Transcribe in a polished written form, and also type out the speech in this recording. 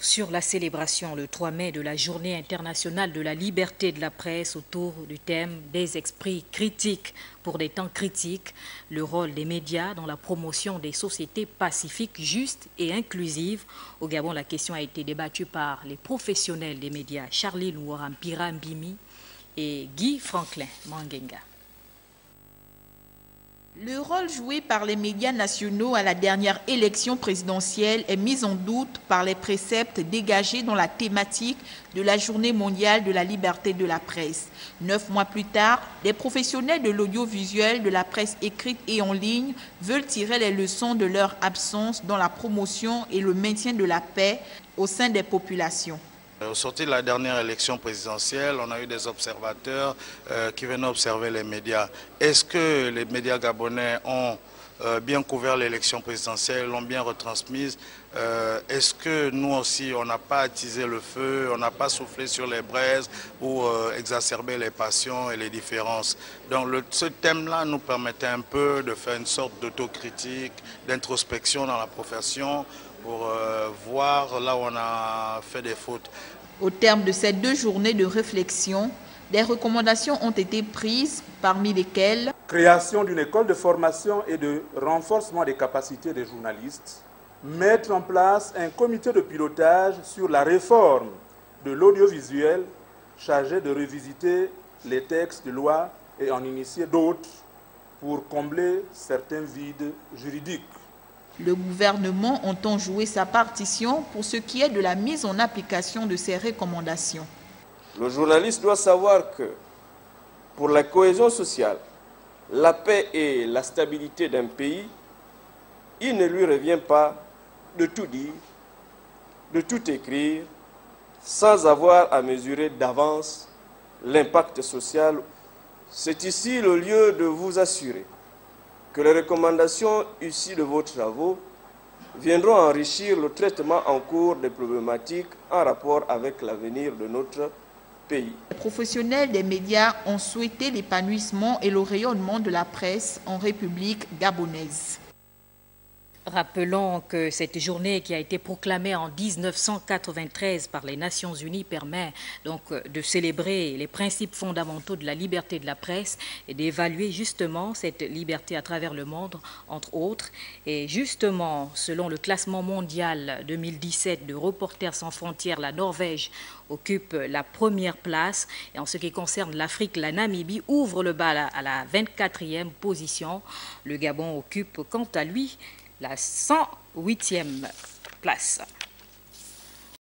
sur la célébration le 3 mai de la Journée internationale de la liberté de la presse autour du thème des esprits critiques. Pour des temps critiques, le rôle des médias dans la promotion des sociétés pacifiques, justes et inclusives. Au Gabon, la question a été débattue par les professionnels des médias Charlie Louarampira Mbimi et Guy Franklin Mangenga. Le rôle joué par les médias nationaux à la dernière élection présidentielle est mis en doute par les préceptes dégagés dans la thématique de la Journée mondiale de la liberté de la presse. 9 mois plus tard, des professionnels de l'audiovisuel, de la presse écrite et en ligne veulent tirer les leçons de leur absence dans la promotion et le maintien de la paix au sein des populations. Au sortir de la dernière élection présidentielle, on a eu des observateurs qui venaient observer les médias. Est-ce que les médias gabonais ont bien couvert l'élection présidentielle, l'ont bien retransmise? Est-ce que nous aussi, on n'a pas attisé le feu, on n'a pas soufflé sur les braises pour exacerber les passions et les différences? Donc ce thème-là nous permettait un peu de faire une sorte d'autocritique, d'introspection dans la profession, pour voir là où on a fait des fautes. Au terme de ces 2 journées de réflexion, des recommandations ont été prises, parmi lesquelles création d'une école de formation et de renforcement des capacités des journalistes, mettre en place un comité de pilotage sur la réforme de l'audiovisuel chargé de revisiter les textes de loi et en initier d'autres pour combler certains vides juridiques. Le gouvernement entend jouer sa partition pour ce qui est de la mise en application de ces recommandations. Le journaliste doit savoir que pour la cohésion sociale, la paix et la stabilité d'un pays, il ne lui revient pas de tout dire, de tout écrire, sans avoir à mesurer d'avance l'impact social. C'est ici le lieu de vous assurer que les recommandations issues de vos travaux viendront enrichir le traitement en cours des problématiques en rapport avec l'avenir de notre pays. Les professionnels des médias ont souhaité l'épanouissement et le rayonnement de la presse en République gabonaise. Rappelons que cette journée qui a été proclamée en 1993 par les Nations Unies permet donc de célébrer les principes fondamentaux de la liberté de la presse et d'évaluer justement cette liberté à travers le monde, entre autres. Et justement, selon le classement mondial 2017 de Reporters sans frontières, la Norvège occupe la première place. Et en ce qui concerne l'Afrique, la Namibie ouvre le bal à la 24e position. Le Gabon occupe quant à lui la 108e place.